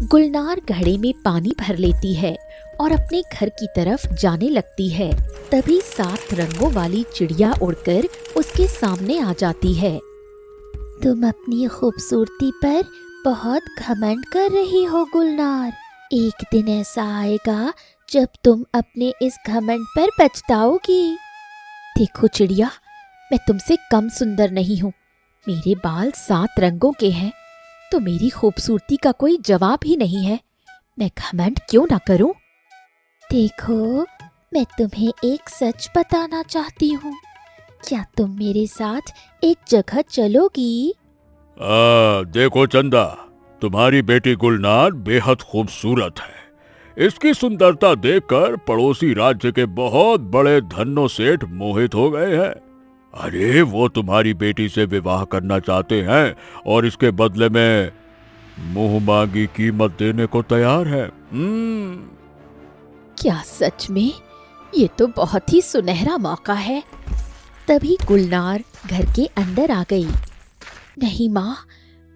गुलनार घड़े में पानी भर लेती है और अपने घर की तरफ जाने लगती है। तभी 7 रंगों वाली चिड़िया उड़कर उसके सामने आ जाती है। तुम अपनी खूबसूरती पर बहुत घमंड कर रही हो गुलनार। एक दिन ऐसा आएगा जब तुम अपने इस घमंड पर पछताओगी। देखो चिड़िया, मैं तुमसे कम सुंदर नहीं हूँ। मेरे बाल 7 रंगों के हैं, तो मेरी खूबसूरती का कोई जवाब ही नहीं है। मैं घमंड क्यों ना करूं? देखो, मैं तुम्हें एक सच बताना चाहती हूँ। क्या तुम मेरे साथ एक जगह चलोगी? देखो चंदा, तुम्हारी बेटी गुलनार बेहद खूबसूरत है। इसकी सुंदरता देखकर पड़ोसी राज्य के बहुत बड़े धन्नो सेठ मोहित हो गए हैं। अरे वो तुम्हारी बेटी से विवाह करना चाहते हैं और इसके बदले में मुंह मांगी कीमत देने को तैयार है। क्या सच में? ये तो बहुत ही सुनहरा मौका है। तभी गुलनार घर के अंदर आ गई। नहीं माँ,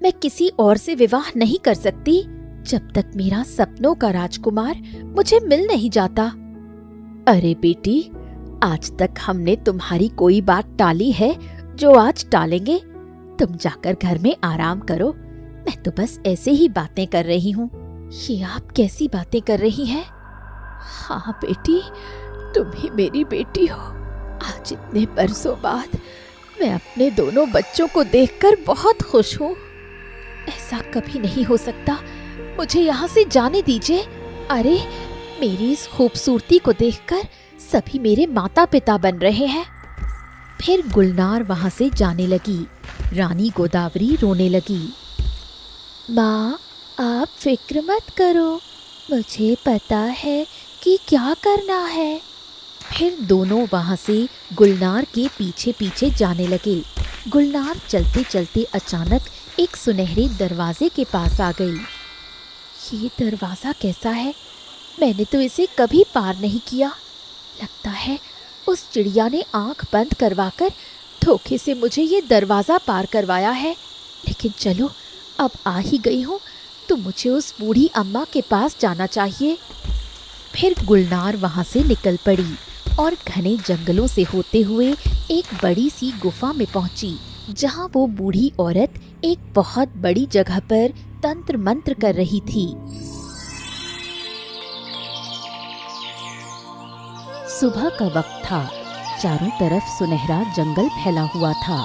मैं किसी और से विवाह नहीं कर सकती जब तक मेरा सपनों का राजकुमार मुझे मिल नहीं जाता। अरे बेटी, आज तक हमने तुम्हारी कोई बात टाली है जो आज टालेंगे। तुम जाकर घर में आराम करो। मैं तो बस ऐसे ही बातें कर रही हूँ। ये आप कैसी बातें कर रही हैं? हाँ बेटी, तुम ही मेरी बेटी हो। आज इतने बरसों बाद मैं अपने दोनों बच्चों को देखकर बहुत खुश हूँ। ऐसा कभी नहीं हो सकता। मुझे यहाँ से जाने दीजिए। अरे, मेरी इस खूबसूरती को देखकर सभी मेरे माता पिता बन रहे हैं। फिर गुलनार वहाँ से जाने लगी। रानी गोदावरी रोने लगी। माँ, आप फिक्र मत करो, मुझे पता है कि क्या करना है। फिर दोनों वहाँ से गुलनार के पीछे पीछे जाने लगे। गुलनार चलते चलते अचानक एक सुनहरे दरवाजे के पास आ गई। ये दरवाज़ा कैसा है? मैंने तो इसे कभी पार नहीं किया। लगता है उस चिड़िया ने आंख बंद करवाकर धोखे से मुझे ये दरवाज़ा पार करवाया है। लेकिन चलो, अब आ ही गई हूँ तो मुझे उस बूढ़ी अम्मा के पास जाना चाहिए। फिर गुलनार वहाँ से निकल पड़ी और घने जंगलों से होते हुए एक बड़ी सी गुफा में पहुंची, जहाँ वो बूढ़ी औरत एक बहुत बड़ी जगह पर तंत्र मंत्र कर रही थी। सुबह का वक्त था। चारों तरफ सुनहरा जंगल फैला हुआ था।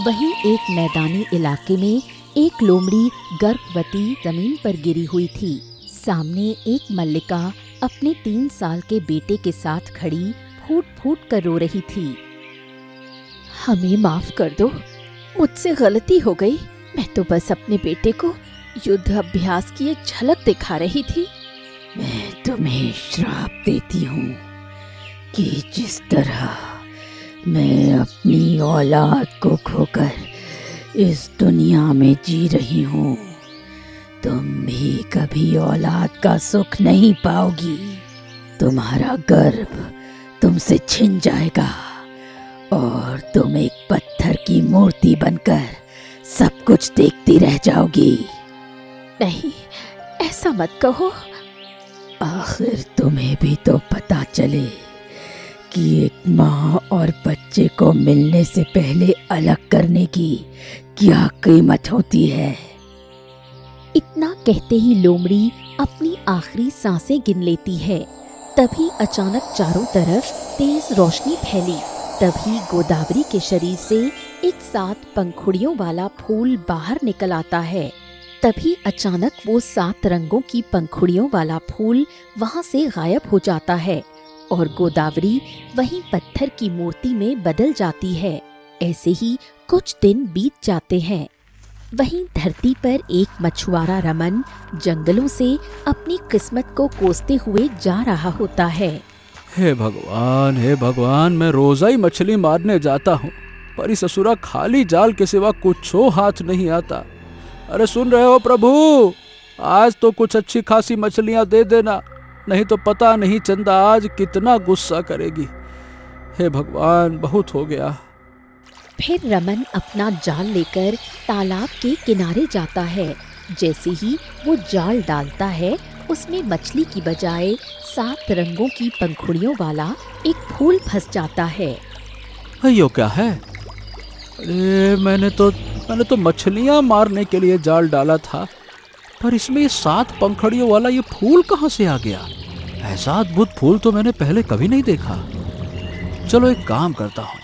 वहीं एक मैदानी इलाके में एक लोमड़ी गर्भवती जमीन पर गिरी हुई थी। सामने एक मल्लिका अपने 3 साल के बेटे के साथ खड़ी फूट फूट कर रो रही थी। हमें माफ कर दो, मुझसे गलती हो गई। मैं तो बस अपने बेटे को युद्ध अभ्यास की एक झलक दिखा रही थी। मैं तुम्हें श्राप देती हूँ कि जिस तरह मैं अपनी औलाद को खोकर इस दुनिया में जी रही हूँ, तुम भी कभी औलाद का सुख नहीं पाओगी। तुम्हारा गर्भ तुमसे छिन जाएगा और तुम एक पत्थर की मूर्ति बनकर सब कुछ देखती रह जाओगी। नहीं, ऐसा मत कहो। आखिर तुम्हें भी तो पता चले कि एक माँ और बच्चे को मिलने से पहले अलग करने की क्या कीमत होती है। इतना कहते ही लोमड़ी अपनी आखिरी सांसें गिन लेती है। तभी अचानक चारों तरफ तेज रोशनी फैली। तभी गोदावरी के शरीर से एक 7 पंखुड़ियों वाला फूल बाहर निकल आता है। तभी अचानक वो 7 रंगों की पंखुड़ियों वाला फूल वहाँ से गायब हो जाता है और गोदावरी वहीं पत्थर की मूर्ति में बदल जाती है। ऐसे ही कुछ दिन बीत जाते हैं। वहीं धरती पर एक मछुआरा रमन जंगलों से अपनी किस्मत को कोसते हुए जा रहा होता है। हे भगवान, मैं रोजा ही मछली मारने जाता हूँ, पर इस ससुरा खाली जाल के सिवा कुछ हाथ नहीं आता। अरे सुन रहे हो प्रभु, आज तो कुछ अच्छी खासी मछलियाँ दे देना, नहीं तो पता नहीं चंदा आज कितना गुस्सा करेगी। हे भगवान, बहुत हो गया। फिर रमन अपना जाल लेकर तालाब के किनारे जाता है। जैसे ही वो जाल डालता है, उसमें मछली की बजाय 7 रंगों की पंखुड़ियों वाला एक फूल फंस जाता है। यो क्या है? अरे मैंने तो मछलियां मारने के लिए जाल डाला था, पर इसमें ये 7 पंखड़ियों वाला ये फूल कहाँ से आ गया? ऐसा अद्भुत फूल तो मैंने पहले कभी नहीं देखा। चलो एक काम करता हूँ,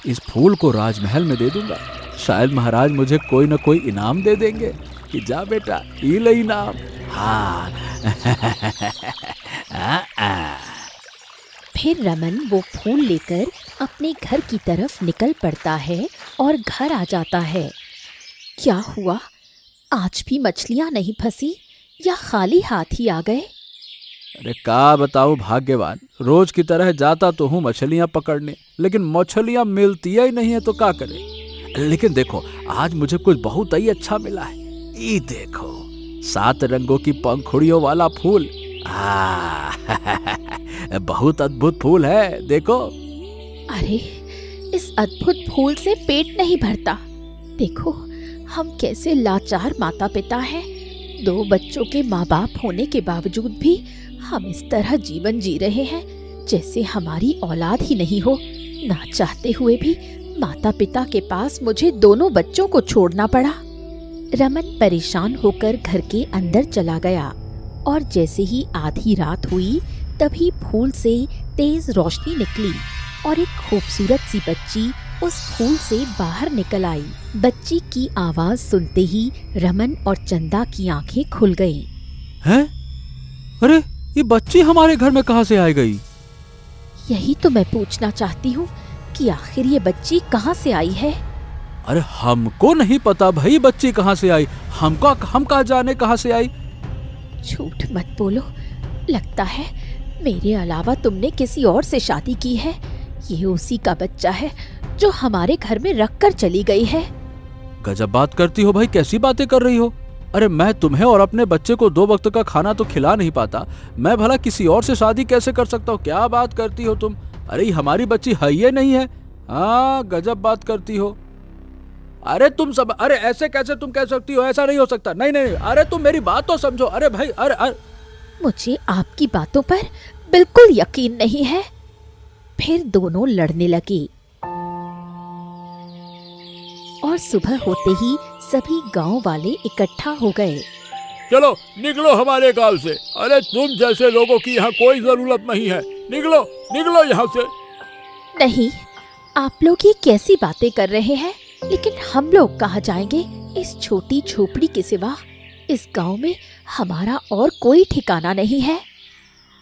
इस फूल को राजमहल में दे दूंगा। शायद महाराज मुझे कोई न कोई इनाम दे देंगे कि जा बेटा ये ले इनाम। हाँ। फिर रमन वो फूल लेकर अपने घर की तरफ निकल पड़ता है और घर आ जाता है। क्या हुआ? आज भी मछलियां नहीं फंसी या खाली हाथ ही आ गए? अरे का बताऊं भाग्यवान, रोज की तरह जाता तो हूँ मछलियां पकड़ने, लेकिन मछलियां मिलती ही नहीं है तो क्या करें। लेकिन देखो आज मुझे कुछ बहुत ही अच्छा मिला है। ये देखो 7 रंगों की पंखुड़ियों वाला फूल। बहुत अद्भुत फूल है, देखो। अरे इस अद्भुत फूल से पेट नहीं भरता। देखो हम कैसे लाचार माता पिता हैं। 2 बच्चों के माँ बाप होने के बावजूद भी हम इस तरह जीवन जी रहे हैं जैसे हमारी औलाद ही नहीं हो। ना चाहते हुए भी माता पिता के पास मुझे दोनों बच्चों को छोड़ना पड़ा। रमन परेशान होकर घर के अंदर चला गया और जैसे ही आधी रात हुई तभी फूल से तेज रोशनी निकली और एक खूबसूरत सी बच्ची उस फूल से बाहर निकल आई। बच्ची की आवाज सुनते ही रमन और चंदा की आंखें खुल गईं। हैं? अरे ये बच्ची हमारे घर में कहाँ से आ गई? यही तो मैं पूछना चाहती हूँ कि आखिर ये बच्ची कहाँ से आई है। अरे हमको नहीं पता भाई बच्ची कहाँ से आई। हम कहाँ जाने कहाँ से आई। झूठ मत बोलो, लगता है मेरे अलावा तुमने किसी और से शादी की है। ये उसी का बच्चा है जो हमारे घर में रख कर चली गई है। गजब बात करती हो भाई, कैसी बातें कर रही हो? अरे मैं तुम्हें और अपने बच्चे को 2 वक्त का खाना तो खिला नहीं पाता, मैं भला किसी और से शादी कैसे कर सकता हूँ? क्या बात करती हो तुम? अरे हमारी बच्ची है ये नहीं है। हाँ गजब बात करती हो। अरे तुम सब, अरे ऐसे कैसे तुम कह सकती हो? ऐसा नहीं हो सकता। नहीं नहीं, अरे तुम मेरी बात तो समझो। अरे भाई अरे मुझे आपकी बातों पर बिल्कुल यकीन नहीं है। फिर दोनों लड़ने लगे और सुबह होते ही सभी गांव वाले इकट्ठा हो गए। चलो निकलो हमारे गांव से। अरे तुम जैसे लोगों की यहाँ कोई जरूरत नहीं है। निकलो निकलो यहाँ से। नहीं, आप लोग ये कैसी बातें कर रहे हैं? लेकिन हम लोग कहाँ जाएंगे? इस छोटी झोपड़ी के सिवा इस गांव में हमारा और कोई ठिकाना नहीं है।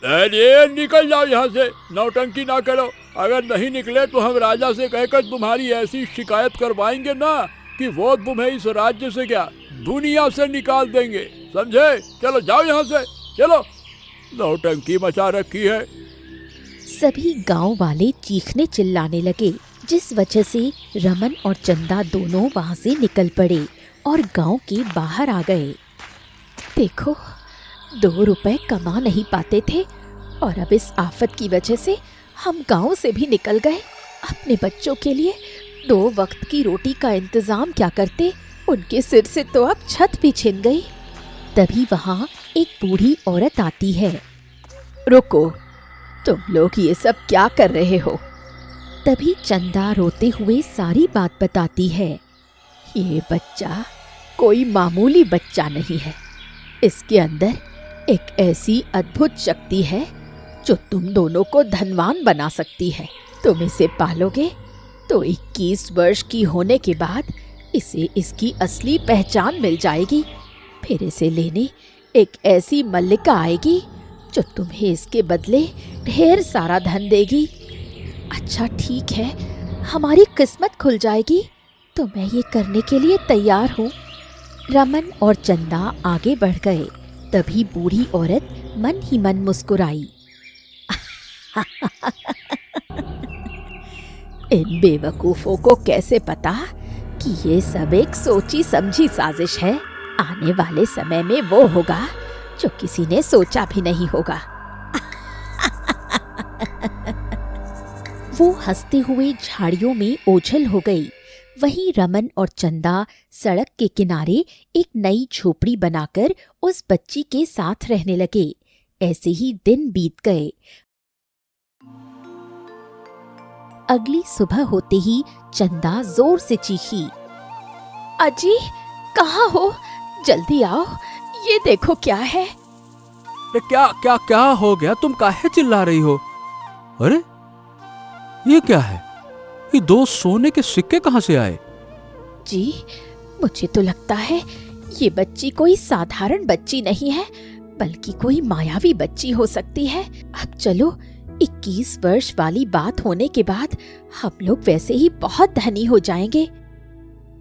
अरे निकल जाओ यहाँ से, नौटंकी ना करो। अगर नहीं निकले तो हम राजा से कहकर तुम्हारी ऐसी शिकायत करवाएंगे ना कि वो तुम्हें इस राज्य से क्या दुनिया से निकाल देंगे, समझे? चलो जाओ यहाँ से, चलो। नौटंकी मचा रखी है। सभी गांव वाले चीखने चिल्लाने लगे, जिस वजह से रमन और चंदा दोनों वहां से निकल पड़े और गांव के बाहर आ गए। देखो 2 रुपए कमा नहीं पाते थे और अब इस आफत की वजह से हम गांव से भी निकल गए। अपने बच्चों के लिए 2 वक्त की रोटी का इंतजाम क्या करते? उनके सिर से तो अब छत भी छिन गई। तभी वहां एक बूढ़ी औरत आती है। रुको, तुम लोग ये सब क्या कर रहे हो? तभी चंदा रोते हुए सारी बात बताती है। ये बच्चा कोई मामूली बच्चा नहीं है। इसके अंदर एक ऐसी अद्भुत शक्ति है जो तुम दोनों को धनवान बना सकती है। तुम इसे पालोगे तो 21 वर्ष की होने के बाद इसे इसकी असली पहचान मिल जाएगी। फिर इसे लेने एक ऐसी मल्लिका आएगी जो तुम्हें इसके बदले ढेर सारा धन देगी। अच्छा ठीक है, हमारी किस्मत खुल जाएगी तो मैं ये करने के लिए तैयार हूँ। रमन और चंदा आगे बढ़ गए। तभी बूढ़ी औरत मन ही मन मुस्कुराई। इन बेवकूफों को कैसे पता कि ये सब एक सोची समझी साजिश है। आने वाले समय में वो होगा जो किसी ने सोचा भी नहीं होगा। वो हंसते हुए झाड़ियों में ओझल हो गई। वहीं रमन और चंदा सड़क के किनारे एक नई झोपड़ी बनाकर उस बच्ची के साथ रहने लगे। ऐसे ही दिन बीत गए। अगली सुबह होते ही चंदा जोर से चीखी, अजी कहाँ हो? जल्दी आओ, ये देखो क्या है। अरे क्या क्या क्या हो गया? तुम काहे चिल्ला रही हो? अरे ये क्या है? ये 2 सोने के सिक्के कहाँ से आए? जी, मुझे तो लगता है ये बच्ची कोई साधारण बच्ची नहीं है, बल्कि कोई मायावी बच्ची हो सकती है। अब चलो, 21 वर्ष वाली बात होने के बाद हम लोग वैसे ही बहुत धनी हो जाएंगे।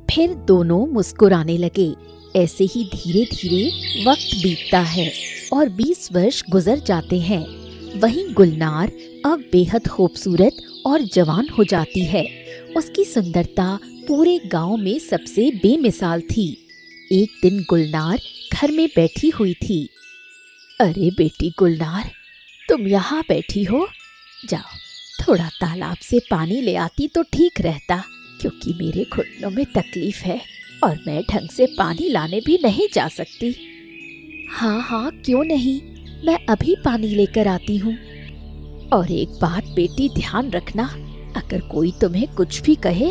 फिर दोनों मुस्कुराने लगे। ऐसे ही धीरे धीरे वक्त बीतता है और 20 वर्ष गुजर जाते हैं। वहीं गुलनार अब बेहद खूबसूरत और जवान हो जाती है। उसकी सुंदरता पूरे गांव में सबसे बेमिसाल थी। एक दिन गुलनार घर में बैठी हुई थी। अरे बेटी गुलनार, तुम यहाँ बैठी हो? जाओ, थोड़ा तालाब से पानी ले आती तो ठीक रहता, क्योंकि मेरे घुटनों में तकलीफ है और मैं ढंग से पानी लाने भी नहीं जा सकती। हाँ हाँ, क्यों नहीं, मैं अभी पानी लेकर आती हूँ। और एक बात बेटी, ध्यान रखना, अगर कोई तुम्हें कुछ भी कहे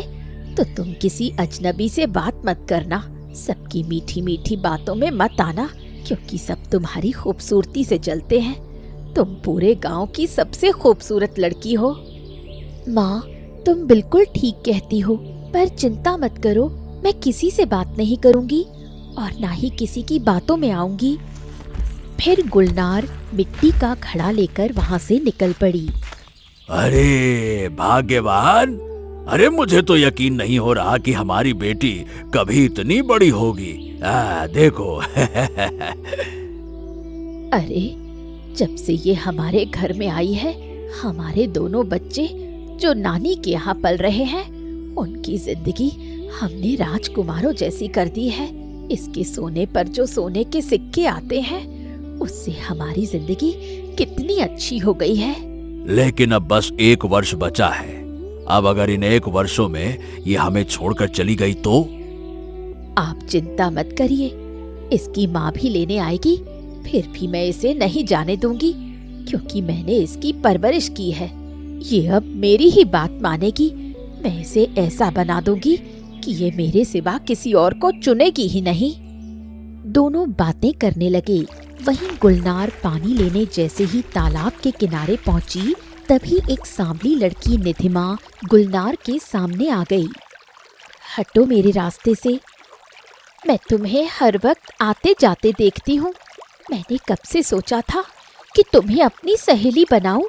तो तुम किसी अजनबी से बात मत करना। सबकी मीठी मीठी बातों में मत आना, क्योंकि सब तुम्हारी खूबसूरती से जलते हैं। तुम पूरे गांव की सबसे खूबसूरत लड़की हो। माँ, तुम बिल्कुल ठीक कहती हो, पर चिंता मत करो, मैं किसी से बात नहीं करूंगी और ना ही किसी की बातों में आऊंगी। फिर गुलनार मिट्टी का घड़ा लेकर वहां से निकल पड़ी। अरे भाग्यवान! अरे मुझे तो यकीन नहीं हो रहा कि हमारी बेटी कभी इतनी बड़ी होगी। देखो। अरे, जब से ये हमारे घर में आई है, हमारे दोनों बच्चे जो नानी के यहाँ पल रहे हैं, उनकी जिंदगी हमने राजकुमारों जैसी कर दी है। इसके सोने पर जो सोने के सिक्के आते हैं, उससे हमारी जिंदगी कितनी अच्छी हो गई है। लेकिन अब बस 1 वर्ष बचा है। अब अगर इन 1 वर्षों में ये हमें छोड़कर चली गई तो? आप चिंता मत करिए, इसकी माँ भी लेने आएगी। फिर भी मैं इसे नहीं जाने दूंगी, क्योंकि मैंने इसकी परवरिश की है। ये अब मेरी ही बात मानेगी। मैं इसे ऐसा बना दूंगी कि ये मेरे सिवा किसी और को चुनेगी ही नहीं। दोनों बातें करने लगे। वहीं गुलनार पानी लेने जैसे ही तालाब के किनारे पहुंची, तभी एक सांवली लड़की निधिमा गुलनार के सामने आ गई। हटो मेरे रास्ते से, मैं तुम्हें हर वक्त आते जाते देखती हूँ। मैंने कब से सोचा था कि तुम्हें अपनी सहेली बनाऊं।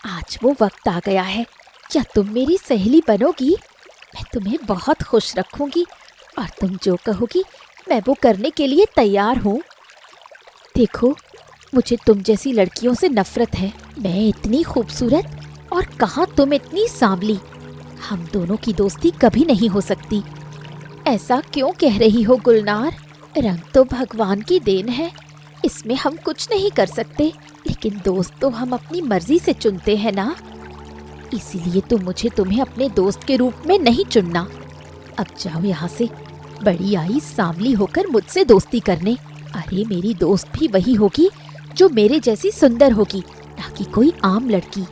आज वो वक्त आ गया है। क्या तुम मेरी सहेली बनोगी? मैं तुम्हें बहुत खुश रखूंगी और तुम जो कहोगी मैं वो करने के लिए तैयार हूँ। देखो, मुझे तुम जैसी लड़कियों से नफरत है। मैं इतनी खूबसूरत और कहाँ तुम इतनी सांवली। हम दोनों की दोस्ती कभी नहीं हो सकती। ऐसा क्यों कह रही हो गुलनार? रंग तो भगवान की देन है, इसमें हम कुछ नहीं कर सकते, लेकिन दोस्त तो हम अपनी मर्जी से चुनते हैं ना। इसीलिए तो मुझे तुम्हें अपने दोस्त के रूप में नहीं चुनना। अब जाओ यहाँ से। बड़ी आई सांवली होकर मुझसे दोस्ती करने। अरे मेरी दोस्त भी वही होगी जो मेरे जैसी सुंदर होगी, ना कि कोई आम लड़की।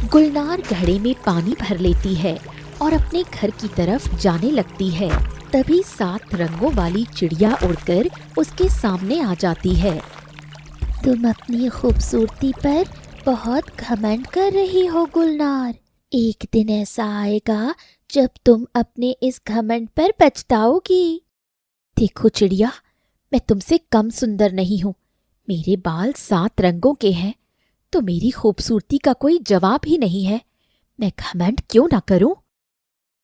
गुलनार घड़े में पानी भर लेती है और अपने घर की तरफ जाने लगती है। तभी 7 रंगों वाली चिड़िया उड़कर उसके सामने आ जाती है। तुम अपनी खूबसूरती पर बहुत घमंड कर रही हो गुलनार। एक दिन ऐसा आएगा जब तुम अपने इस घमंड पर पछताओगी। देखो चिड़िया, मैं तुमसे कम सुंदर नहीं हूँ। मेरे बाल 7 रंगों के हैं, तो मेरी खूबसूरती का कोई जवाब ही नहीं है। मैं घमंड क्यों ना करूं?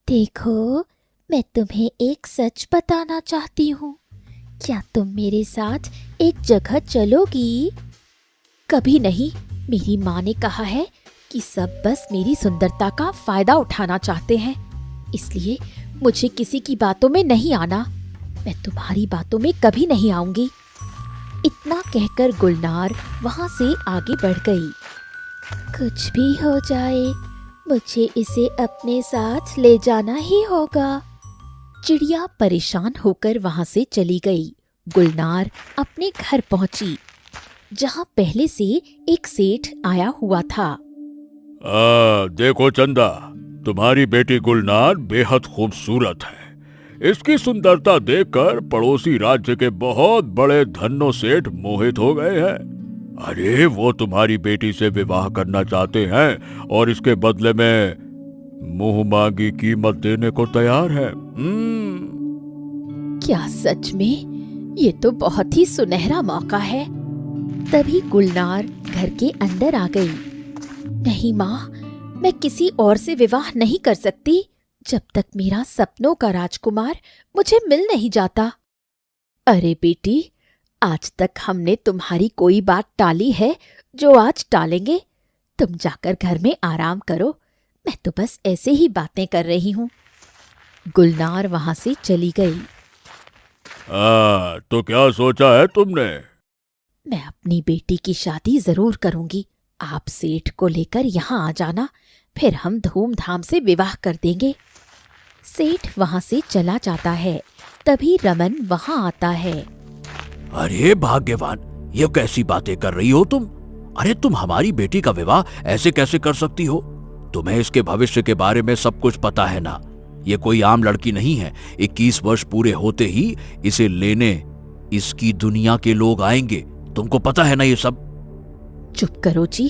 देखो, मैं तुम्हें एक सच बताना चाहती हूँ। क्या तुम मेरे साथ एक जगह चलोगी? कभी नहीं। मेरी माँ ने कहा है कि सब बस मेरी सुंदरता का फायदा उठाना चाहते हैं, इसलिए मुझे किसी की बातों में नहीं आना। मैं तुम्हारी बातों में कभी नहीं आऊंगी। इतना कहकर गुलनार वहां से आगे बढ़ गई। कुछ भी हो जाए, मुझे इसे अपने साथ ले जाना ही होगा। चिड़िया परेशान होकर वहां से चली गई। गुलनार अपने घर पहुंची, जहां पहले से एक सेठ आया हुआ था। देखो चंदा, तुम्हारी बेटी गुलनार बेहद खूबसूरत है। इसकी सुंदरता देखकर पड़ोसी राज्य के बहुत बड़े धन्नो सेठ मोहित हो गए हैं। अरे वो तुम्हारी बेटी से विवाह करना चाहते हैं और इसके बदले में मुंह मांगी कीमत देने को तैयार है। क्या सच में? ये तो बहुत ही सुनहरा मौका है। तभी गुलनार घर के अंदर आ गई। नहीं माँ, मैं किसी और से विवाह नहीं कर सकती जब तक मेरा सपनों का राजकुमार मुझे मिल नहीं जाता। अरे बेटी, आज तक हमने तुम्हारी कोई बात टाली है जो आज टालेंगे। तुम जाकर घर में आराम करो, मैं तो बस ऐसे ही बातें कर रही हूँ। गुलनार वहां से चली गई। तो क्या सोचा है तुमने? मैं अपनी बेटी की शादी जरूर करूंगी। आप सेठ को लेकर यहाँ आ जाना, फिर हम धूमधाम से विवाह कर देंगे। सेठ वहां से चला जाता है। तभी रमन वहां आता है। अरे भाग्यवान, ये कैसी बातें कर रही हो तुम? अरे तुम हमारी बेटी का विवाह ऐसे कैसे कर सकती हो? तुम्हें इसके भविष्य के बारे में सब कुछ पता है ना? ये कोई आम लड़की नहीं है। 21 वर्ष पूरे होते ही इसे लेने इसकी दुनिया के लोग आएंगे। तुमको पता है ना ये सब? चुप करो जी।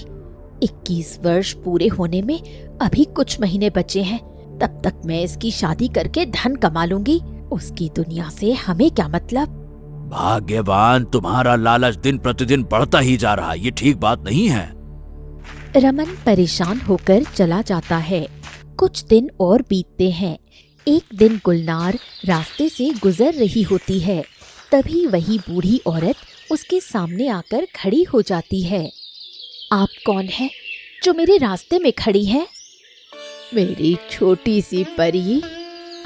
21 वर्ष पूरे होने में अभी कुछ महीने बचे हैं। तब तक मैं इसकी शादी करके धन कमा लूंगी। उसकी दुनिया से हमें क्या मतलब? भाग्यवान, तुम्हारा लालच दिन प्रतिदिन बढ़ता ही जा रहा। ये ठीक बात नहीं है। रमन परेशान होकर चला जाता है। कुछ दिन और बीतते हैं। एक दिन गुलनार रास्ते से गुजर रही होती है। तभी वही बूढ़ी औरत उसके सामने आकर खड़ी हो जाती है। आप कौन हैं जो मेरे रास्ते में खड़ी हैं? मेरी छोटी सी परी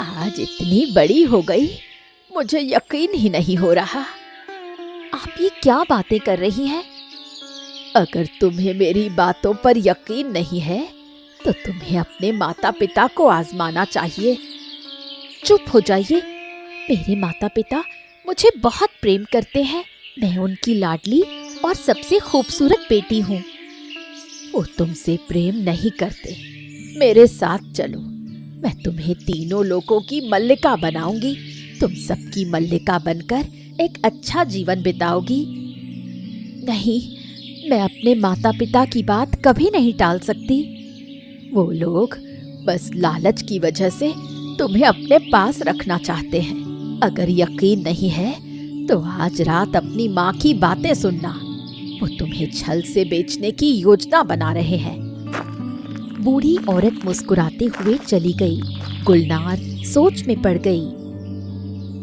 आज इतनी बड़ी हो गई, मुझे यकीन ही नहीं हो रहा। आप ये क्या बातें कर रही हैं? अगर तुम्हें मेरी बातों पर यकीन नहीं है तो तुम्हें अपने माता पिता को आजमाना चाहिए। चुप हो जाइए। मेरे माता पिता मुझे बहुत प्रेम करते हैं। मैं उनकी लाडली और सबसे खूबसूरत बेटी हूँ। वो तुमसे प्रेम नहीं करते। मेरे साथ चलो, मैं तुम्हें तीनों लोगों की मल्लिका बनाऊंगी। तुम सबकी मल्लिका बनकर एक अच्छा जीवन बिताओगी। नहीं, मैं अपने माता पिता की बात कभी नहीं टाल सकती। वो लोग बस लालच की वजह से तुम्हें अपने पास रखना चाहते हैं। अगर यकीन नहीं है तो आज रात अपनी माँ की बातें सुनना। वो तुम्हें छल से बेचने की योजना बना रहे हैं। बूढ़ी औरत मुस्कुराते हुए चली गई। गुलनार सोच में पड़ गई।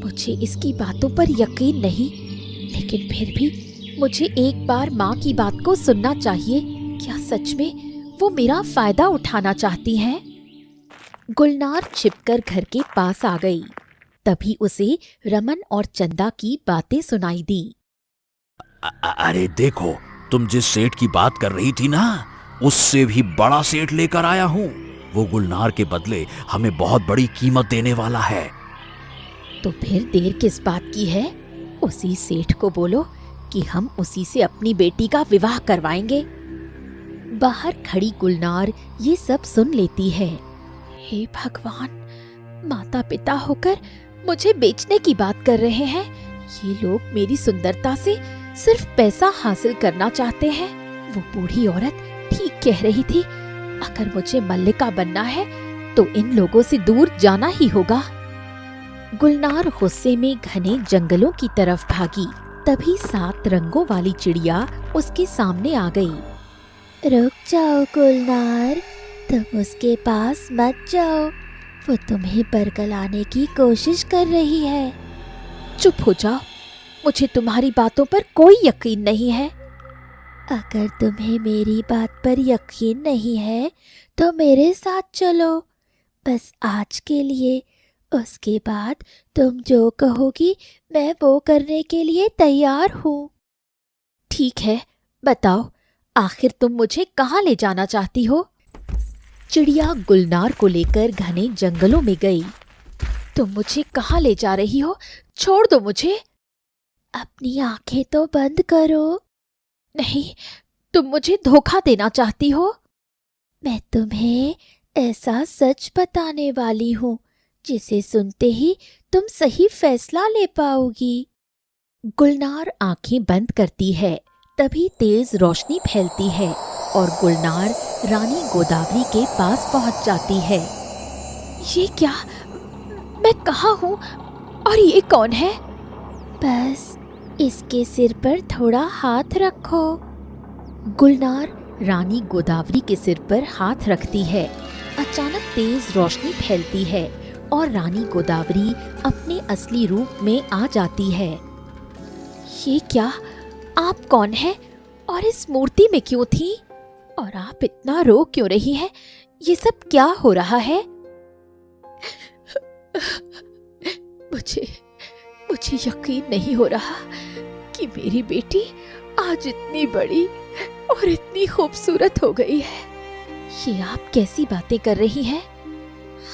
मुझे इसकी बातों पर यकीन नहीं, लेकिन फिर भी मुझे एक बार माँ की बात को सुनना चाहिए। क्या सच में वो मेरा फायदा उठाना चाहती हैं? गुलनार छिपकर घर के पास आ गई। तभी उसे रमन और चंदा की बातें सुनाई दी। अरे देखो, तुम जिस सेठ की बात कर रही थी ना, उससे भी बड़ा सेठ लेकर आया हूँ। वो गुलनार के बदले हमें बहुत बड़ी कीमत देने वाला है। तो फिर देर किस बात की है? उसी सेठ को बोलो कि हम उसी से अपनी बेटी का विवाह करवाएंगे। बाहर खड़ी गुलनार ये सब सुन लेती है। हे भगवान, माता पिता होकर मुझे बेचने की बात कर रहे हैं। ये लोग मेरी सुंदरता से सिर्फ पैसा हासिल करना चाहते हैं। वो बूढ़ी औरत ठीक कह रही थी। अगर मुझे मल्लिका बनना है तो इन लोगों से दूर जाना ही होगा। गुलनार गुस्से में घने जंगलों की तरफ भागी। तभी 7 रंगों वाली चिड़िया उसके सामने आ गई। रुक जाओ गुलनार, तुम उसके पास मत जाओ। वो तुम्हें बरगलाने की कोशिश कर रही है। चुप हो जाओ, मुझे तुम्हारी बातों पर कोई यकीन नहीं है। अगर तुम्हें मेरी बात पर यकीन नहीं है तो मेरे साथ चलो, बस आज के लिए। उसके बाद तुम जो कहोगी मैं वो करने के लिए तैयार हूँ। ठीक है, बताओ आखिर तुम मुझे कहाँ ले जाना चाहती हो? चिड़िया गुलनार को लेकर घने जंगलों में गई। तुम मुझे कहाँ ले जा रही हो? छोड़ दो मुझे। अपनी आंखें तो बंद करो। नहीं, तुम मुझे धोखा देना चाहती हो। मैं तुम्हें ऐसा सच बताने वाली हूँ जिसे सुनते ही तुम सही फैसला ले पाओगी। गुलनार आंखें बंद करती है। तभी तेज रोशनी फैलती है और गुलनार रानी गोदावरी के पास पहुंच जाती है। ये क्या? मैं कहाँ हूँ और ये कौन है? बस इसके सिर पर थोड़ा हाथ रखो। गुलनार रानी गोदावरी के सिर पर हाथ रखती है। अचानक तेज रोशनी फैलती है और रानी गोदावरी अपने असली रूप में आ जाती है। ये क्या? आप कौन हैं और इस मूर्ति में क्यों थी? और आप इतना रो क्यों रही है? ये सब क्या हो रहा है? मुझे यकीन नहीं हो रहा कि मेरी बेटी आज इतनी बड़ी और इतनी खूबसूरत हो गई है। ये आप कैसी बातें कर रही हैं?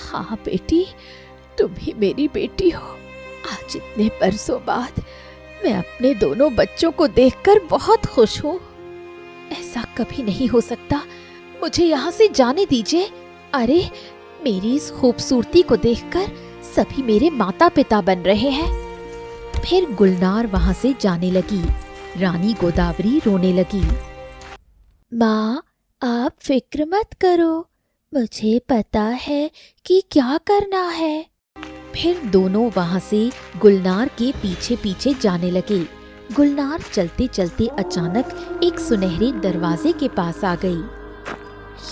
हाँ बेटी, तुम ही मेरी बेटी हो। आज इतने बरसों बाद मैं अपने दोनों बच्चों को देखकर बहुत खुश हूँ। ऐसा कभी नहीं हो सकता। मुझे यहाँ से जाने दीजिए। अरे, मेरी इस खूबसूरती को देखकर सभी मेरे माता पिता बन रहे हैं। फिर गुलनार वहाँ से जाने लगी। रानी गोदावरी रोने लगी। माँ, आप फिक्र मत करो, मुझे पता है कि क्या करना है। फिर दोनों वहाँ से गुलनार के पीछे पीछे जाने लगे। गुलनार चलते चलते अचानक एक सुनहरे दरवाजे के पास आ गई।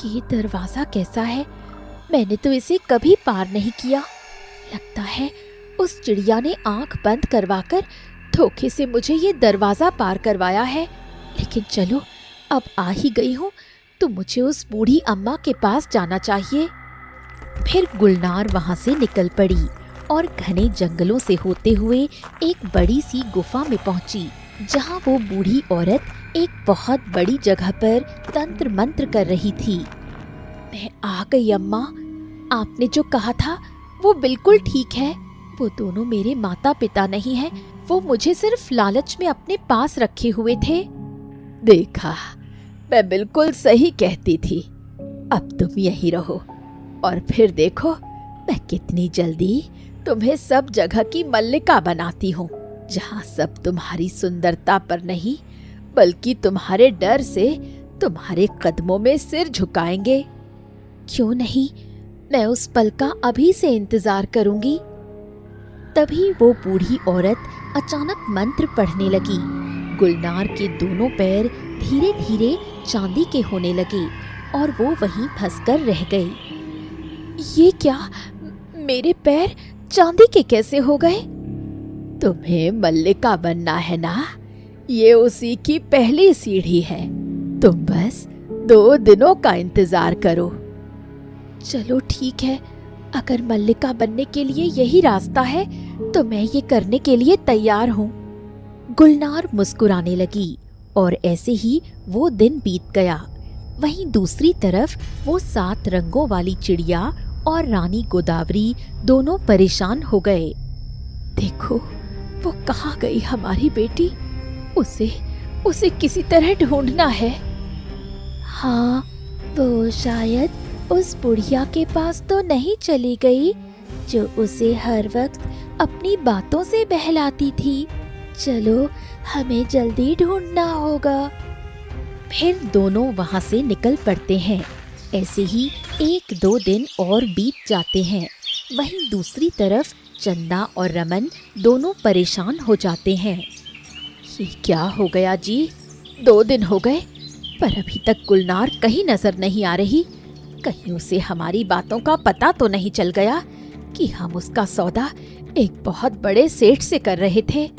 ये दरवाजा कैसा है? मैंने तो इसे कभी पार नहीं किया। लगता है उस चिड़िया ने आंख बंद करवाकर धोखे से मुझे ये दरवाजा पार करवाया है। लेकिन चलो, अब आ ही गई हूँ तो मुझे उस बूढ़ी अम्मा के पास जाना चाहिए। फिर गुलनार वहाँ से निकल पड़ी और घने जंगलों से होते हुए एक बड़ी सी गुफा में पहुंची, जहाँ वो बूढ़ी औरत एक बहुत बड़ी जगह पर तंत्र मंत्र कर रही थी। मैं आ गई अम्मा, आपने जो कहा था वो बिल्कुल ठीक है। वो दोनों मेरे माता पिता नहीं हैं, वो मुझे सिर्फ लालच में अपने पास रखे हुए थे। देखा, मैं बिल्कुल सही कहती थी। अब तुम यहीं रहो और फिर देखो मैं कितनी जल्दी तुम्हें सब जगह की मल्लिका बनाती हूँ, जहाँ सब तुम्हारी सुंदरता पर नहीं बल्कि तुम्हारे डर से तुम्हारे कदमों में सिर झुकाएंगे। क्यों नहीं, मैं उस पल का अभी से इंतजार करूंगी। तभी वो बूढ़ी औरत अचानक मंत्र पढ़ने लगी। गुलनार के दोनों पैर धीरे धीरे चांदी के होने लगे और वो वहीं फंसकर रह गई। ये क्या? मेरे पैर चांदी के कैसे हो गए? तुम्हें मल्लिका बनना है ना? ये उसी की पहली सीढ़ी है। तुम बस 2 दिनों का इंतजार करो। चलो ठीक है, अगर मल्लिका बनने के लिए यही रास्ता है तो मैं ये करने के लिए तैयार हूँ। गुलनार मुस्कुराने लगी और ऐसे ही वो दिन बीत गया। वहीं दूसरी तरफ वो 7 रंगों वाली चिड़िया और रानी गोदावरी दोनों परेशान हो गए। देखो, वो कहाँ गई हमारी बेटी? उसे किसी तरह ढूंढना है। हाँ, वो शायद उस बुढ़िया के पास तो नहीं चली गई जो उसे हर वक्त अपनी बातों से बहलाती थी। चलो, हमें जल्दी ढूंढना होगा। फिर दोनों वहाँ से निकल पड़ते हैं। ऐसे ही 1-2 दिन और बीत जाते हैं। वहीं दूसरी तरफ चंदा और रमन दोनों परेशान हो जाते हैं। ये क्या हो गया जी? 2 दिन हो गए पर अभी तक गुलनार कहीं नजर नहीं आ रही। कहीं उसे हमारी बातों का पता तो नहीं चल गया कि हम उसका सौदा एक बहुत बड़े सेठ से कर रहे थे।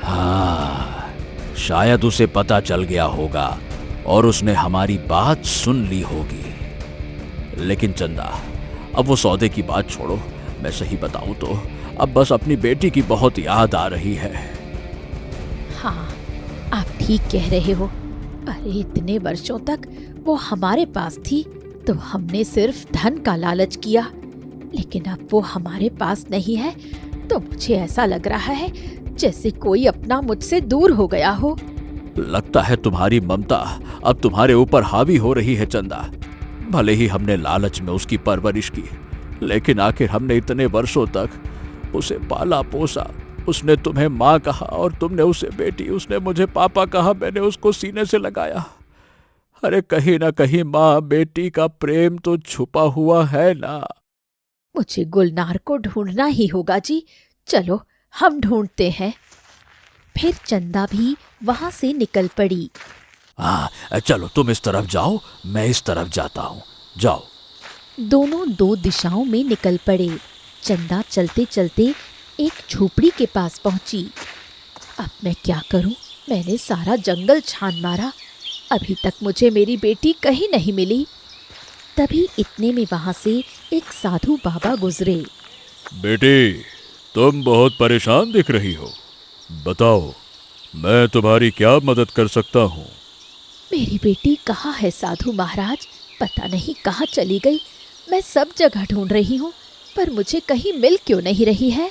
हाँ, शायद उसे पता चल गया होगा और उसने हमारी बात सुन ली होगी। लेकिन चंदा, अब वो सौदे की बात छोड़ो। मैं सही बताऊं तो अब बस अपनी बेटी की बहुत याद आ रही है। हाँ, आप ठीक कह रहे हो। अरे, इतने वर्षों तक वो हमारे पास थी तो हमने सिर्फ धन का लालच किया। लेकिन अब वो हमारे पास नहीं है तो मुझे ऐसा लग रहा है जैसे कोई अपना मुझसे दूर हो गया हो। लगता है तुम्हारी ममता अब तुम्हारे ऊपर हावी हो रही है चंदा। भले ही हमने लालच में उसकी परवरिश की, लेकिन आखिर हमने इतने वर्षों तक उसे पाला पोसा। उसने तुम्हें माँ कहा और तुमने उसे बेटी, उसने मुझे पापा कहा, मैंने उसको सीने से लगाया। अरे कहीं ना कहीं माँ बेटी का प्रेम तो छुपा हुआ है ना। मुझे गुलनार को ढूंढना ही होगा जी। चलो हम ढूंढते हैं। फिर चंदा भी वहां से निकल पड़ी। हाँ चलो, तुम इस तरफ जाओ, मैं इस तरफ जाता हूँ, जाओ। दोनों दो दिशाओं में निकल पड़े। चंदा चलते चलते एक झोपड़ी के पास पहुंची। अब मैं क्या करूं? मैंने सारा जंगल छान मारा, अभी तक मुझे मेरी बेटी कहीं नहीं मिली। तभी इतने में वहां से एक साधु बाबा गुजरे। बेटी, तुम बहुत परेशान दिख रही हो। बताओ, मैं तुम्हारी क्या मदद कर सकता हूँ? मेरी बेटी कहाँ है साधु महाराज? पता नहीं कहाँ चली गई। मैं सब जगह ढूंढ रही हूँ पर मुझे कहीं मिल क्यों नहीं रही है।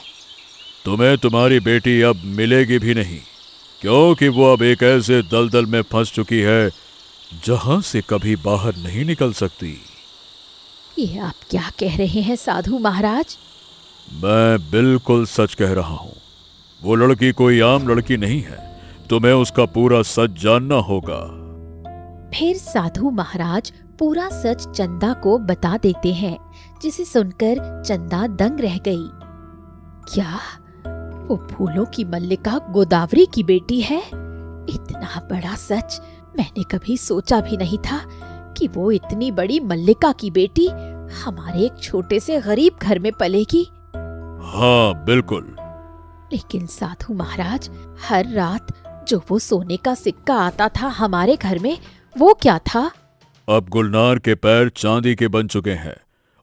तुम्हें तुम्हारी बेटी अब मिलेगी भी नहीं, क्योंकि वो अब एक ऐसे दलदल में फंस चुकी है जहां से कभी बाहर नहीं निकल सकती। ये आप क्या कह रहे हैं साधु महाराज? मैं बिल्कुल सच कह रहा हूँ। वो लड़की कोई आम लड़की नहीं है, तुम्हें उसका पूरा सच जानना होगा। फिर साधु महाराज पूरा सच चंदा को बता देते हैं, जिसे सुनकर चंदा दंग रह गई। क्या वो फूलों की मल्लिका गोदावरी की बेटी है? इतना बड़ा सच मैंने कभी सोचा भी नहीं था कि वो इतनी बड़ी मल्लिका की बेटी हमारे एक छोटे से गरीब घर में पलेगी। हाँ बिल्कुल। लेकिन साधु महाराज, हर रात जो वो सोने का सिक्का आता था हमारे घर में, वो क्या था? अब गुलनार के पैर चांदी के बन चुके हैं,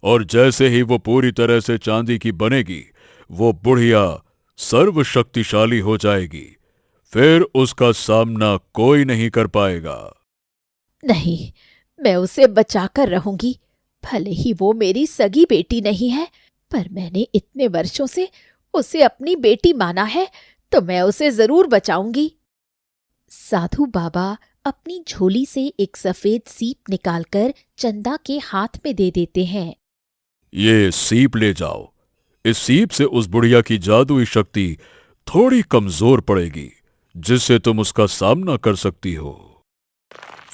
और जैसे ही वो पूरी तरह से चांदी की बनेगी, वो बुढ़िया सर्वशक्तिशाली हो जाएगी। फिर उसका सामना कोई नहीं कर पाएगा। नहीं, मैं उसे बचाकर रहूंगी। भले ही वो मेरी सगी बेटी नहीं है, पर मैंने इतने वर्षों से उसे अपनी बेटी माना है, तो मैं उसे जरूर बचाऊंगी। साधु बाबा अपनी झोली से एक सफेद सीप निकालकर चंदा के हाथ में दे देते हैं। ये सीप ले जाओ। इस सीप से उस बुढ़िया की जादुई शक्ति थोड़ी कमजोर पड़ेगी, जिससे तुम उसका सामना कर सकती हो।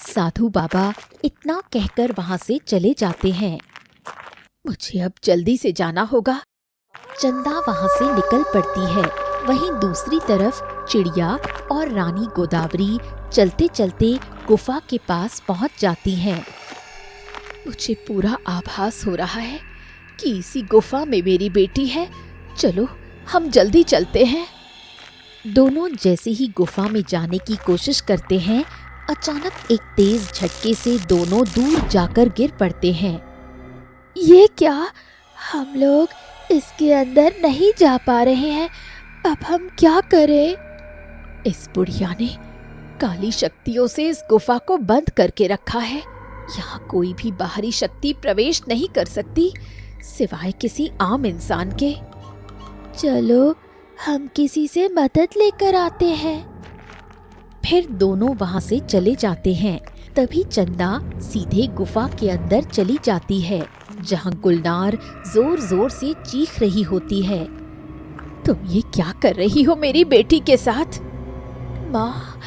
साधु बाबा इतना कहकर वहां से चले जाते हैं। मुझे अब जल्दी से जाना होगा। चंदा वहां से निकल पड़ती है। वहीं दूसरी तरफ चिड़िया और रानी गोदावरी चलते चलते गुफा के पास पहुंच जाती हैं। मुझे पूरा आभास हो रहा है कि इसी गुफा में मेरी बेटी है। चलो हम जल्दी चलते हैं। दोनों जैसे ही गुफा में जाने की कोशिश करते हैं, अचानक एक तेज झटके से दोनों दूर जाकर गिर पड़ते हैं। ये क्या? हम लोग इसके अंदर नहीं जा पा रहे हैं। अब हम क्या करें? इस बुढ़िया ने काली शक्तियों से इस गुफा को बंद करके रखा है। यहाँ कोई भी बाहरी शक्ति प्रवेश नहीं कर सकती, सिवाय किसी आम इंसान के। चलो हम किसी से मदद लेकर आते हैं। फिर दोनों वहां से चले जाते हैं। तभी चंदा सीधे गुफा के अंदर चली जाती है, जहां गुलनार जोर जोर से चीख रही होती है। तुम ये क्या कर रही हो मेरी बेटी के साथ? माँ,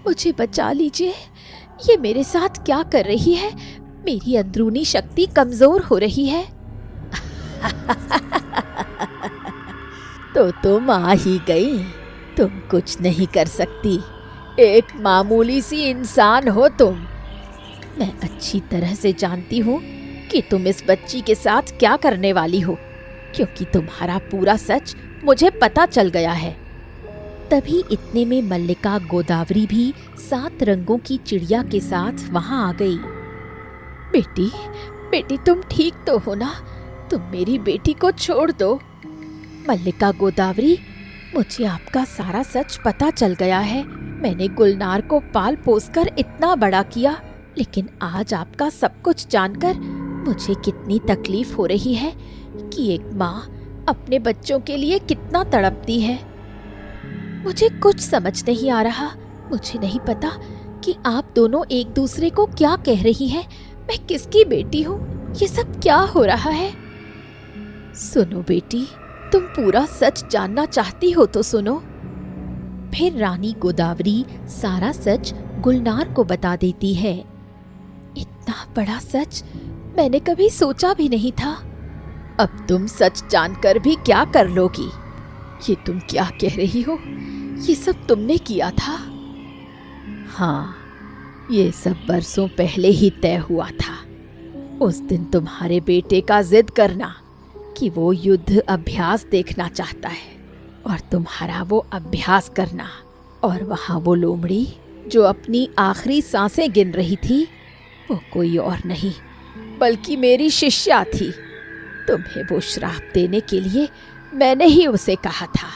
मुझे बचा लीजिए। ये मेरे साथ क्या कर रही है? मेरी अंदरूनी शक्ति कमजोर हो रही है। तो तुम आ ही गई। तुम कुछ नहीं कर सकती, एक मामूली सी इंसान हो तुम। मैं अच्छी तरह से जानती हूँ कि तुम इस बच्ची के साथ क्या करने वाली हो, क्योंकि तुम्हारा पूरा सच मुझे पता चल गया है। तभी इतने में मल्लिका गोदावरी भी 7 रंगों की चिड़िया के साथ वहां आ गई। बेटी, बेटी तुम ठीक तो हो ना? तुम मेरी बेटी को छोड़ दो। मल्लिका गोदावरी, मुझे आपका सारा सच पता चल गया है। मैंने गुलनार को पाल पोसकर इतना बड़ा किया, लेकिन आज आपका सब कुछ जानकर मुझे कितनी तकलीफ हो रही है, कि एक माँ अपने बच्चों के लिए कितना तड़पती है। मुझे कुछ समझ नहीं आ रहा। मुझे नहीं पता कि आप दोनों एक दूसरे को क्या कह रही हैं। मैं किसकी बेटी हूँ? ये सब क्या हो रहा है? सुनो बेटी, तुम पूरा सच जानना चाहती हो तो सुनो। फिर रानी गोदावरी सारा सच गुलनार को बता देती है। इतना बड़ा सच मैंने कभी सोचा भी नहीं था। अब तुम सच जानकर भी क्या कर लोगी? ये तुम क्या कह रही हो? ये सब तुमने किया था? हाँ, ये सब बरसों पहले ही तय हुआ था। उस दिन तुम्हारे बेटे का जिद करना कि वो युद्ध अभ्यास देखना चाहता है और तुम्हारा वो अभ्यास करना, और वहाँ वो लोमड़ी जो अपनी आखिरी सांसें गिन रही थी, वो कोई और नहीं बल्कि मेरी शिष्या थी। तुम्हें वो श्राप देने के लिए मैंने ही उसे कहा था।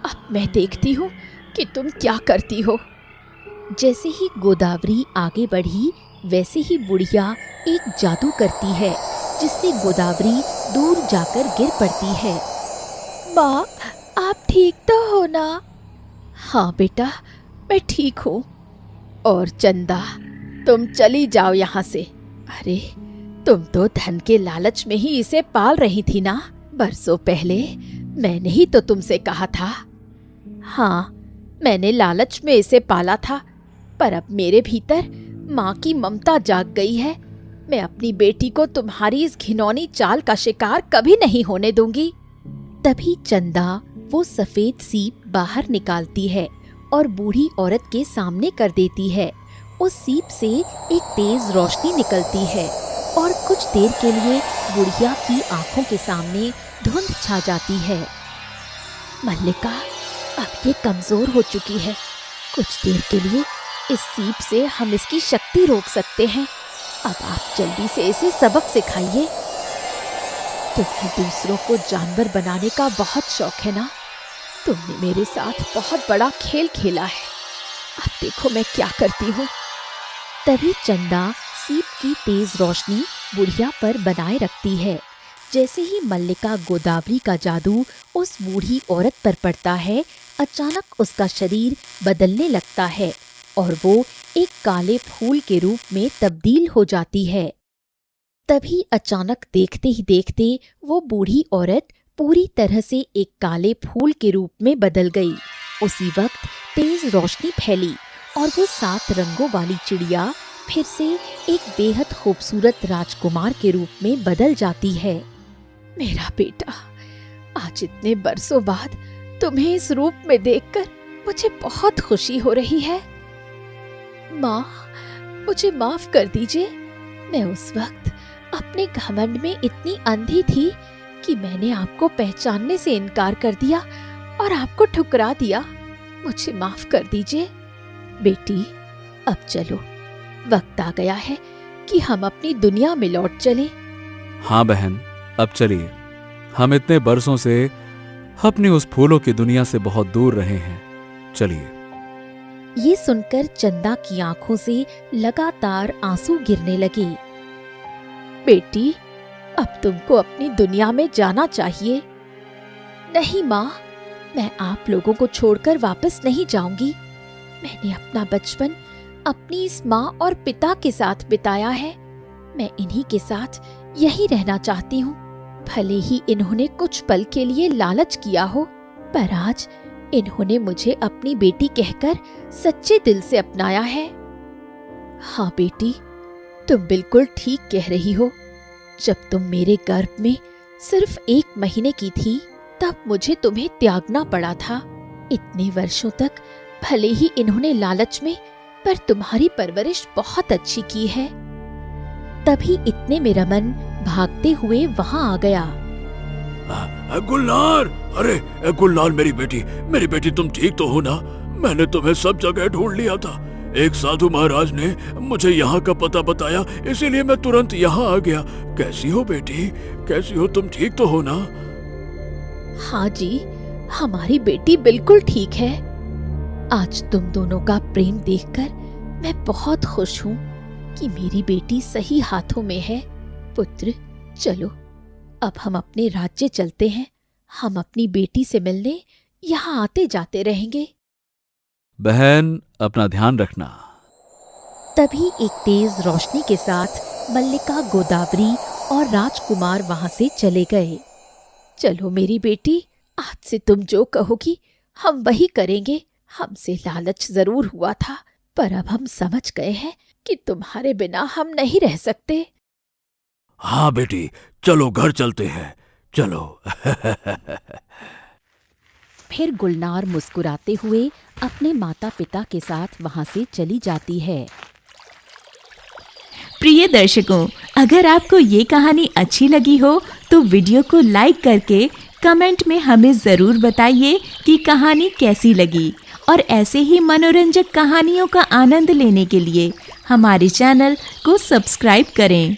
अब मैं देखती हूँ कि तुम क्या करती हो। जैसे ही गोदावरी आगे बढ़ी वैसे ही बुढ़िया एक जादू करती है जिससे गोदावरी दूर जाकर गिर पड़ती है। माँ, आप ठीक तो हो ना? हाँ बेटा, मैं ठीक हूँ। और चंदा, तुम चली जाओ यहाँ से। अरे, तुम तो धन के लालच में ही इसे पाल रही थी ना? बरसों पहले मैंने ही तो तुमसे कहा था। हाँ, मैंने लालच में इसे पाला था, पर अब मेरे भीतर माँ की ममता जाग गई है। मैं अपनी बेटी को तुम्हारी इस घिनौनी चाल का शिकार कभी नहीं होने दूंगी। तभी चंदा वो सफेद सीप बाहर निकालती है और बूढ़ी औरत के सामने कर देती है। उस सीप से एक तेज रोशनी निकलती है और कुछ देर के लिए बुढ़िया की आंखों के सामने धुंध छा जाती है। मल्लिका अब ये कमजोर हो चुकी है। कुछ देर के लिए इस सीप से हम इसकी शक्ति रोक सकते हैं। अब आप जल्दी से इसे सबक सिखाइए। तुम्हें दूसरों को जानवर बनाने का बहुत शौक है ना? तुमने मेरे साथ बहुत बड़ा खेल खेला है। अब देखो मैं क्या करती हूँ। तभी चंदा सीप की तेज रोशनी बुढ़िया पर बनाए रखती है। जैसे ही मल्लिका गोदावरी का जादू उस बूढ़ी औरत पर पड़ता है, अचानक उसका शरीर बदलने लगता है और वो एक काले फूल के रूप में तब्दील हो जाती है। तभी अचानक देखते ही देखते वो बूढ़ी औरत पूरी तरह से एक काले फूल के रूप में बदल गई। उसी वक्त तेज रोशनी फैली और वो 7 रंगों वाली चिड़िया फिर से एक बेहद खूबसूरत राजकुमार के रूप में बदल जाती है। मेरा बेटा, आज इतने बरसों बाद तुम्हें इस रूप में देखकर मुझे बहुत खुशी हो रही है। माँ, मुझे माफ कर दीजिए। मैं उस वक्त अपने घमंड में इतनी अंधी थी कि मैंने आपको पहचानने से इनकार कर दिया और आपको ठुकरा दिया। मुझे माफ कर दीजिए। बेटी, अब चलो, वक्त आ गया है कि हम अपनी दुनिया में लौट चलें। हाँ बहन, अब चलिए। हम इतने बरसों से अपनी उस फूलों की दुनिया से बहुत दूर रहे हैं। चलिए। ये सुनकर चंदा की आंखों से लगातार आंसू गिरने लगे। बेटी, अब तुमको अपनी दुनिया में जाना चाहिए। नहीं माँ, मैं आप लोगों को छोड़कर वापस नहीं जाऊंगी। मैंने अपना बचपन अपनी इस माँ और पिता के साथ बिताया है। मैं इन्हीं के साथ यहीं रहना चाहती हूँ। भले ही इन्होंने कुछ पल के लिए लालच किया हो, पर आज इन्होंने मुझे अपनी बेटी कहकर सच्चे दिल से अपनाया है। हाँ बेटी, तुम बिल्कुल ठीक कह रही हो। जब तुम मेरे गर्भ में सिर्फ 1 महीने की थी, तब मुझे तुम्हें त्यागना पड़ा था। इतने वर्षों तक भले ही इन्होंने लालच में, पर तुम्हारी परवरिश बहुत अच्छी की है। तभी इतने मेरा मन भागते हुए वहां आ गया। गुलनार, अरे गुलनार, मेरी बेटी तुम ठीक तो हो ना? मैंने तुम्हें सब जगह ढूंढ लिया था। एक साधु महाराज ने मुझे यहाँ का पता बताया, इसीलिए मैं तुरंत यहाँ आ गया। कैसी हो बेटी, कैसी हो? तुम ठीक तो हो ना? हाँ जी, हमारी बेटी बिल्कुल ठीक है। आज तुम दोनों का प्रेम देखकर मैं बहुत खुश हूँ कि मेरी बेटी सही हाथों में है। पुत्र, चलो अब हम अपने राज्य चलते हैं। हम अपनी बेटी से मिलने यहाँ आते जाते रहेंगे। बहन, अपना ध्यान रखना। तभी एक तेज रोशनी के साथ मल्लिका, गोदावरी और राजकुमार वहां से चले गए। चलो मेरी बेटी, आज से तुम जो कहोगी हम वही करेंगे। हमसे लालच जरूर हुआ था, पर अब हम समझ गए हैं कि तुम्हारे बिना हम नहीं रह सकते। हाँ बेटी, चलो घर चलते हैं, चलो। फिर गुलनार मुस्कुराते हुए अपने माता पिता के साथ वहां से चली जाती है। प्रिय दर्शकों, अगर आपको ये कहानी अच्छी लगी हो तो वीडियो को लाइक करके कमेंट में हमें ज़रूर बताइए कि कहानी कैसी लगी। और ऐसे ही मनोरंजक कहानियों का आनंद लेने के लिए हमारे चैनल को सब्सक्राइब करें।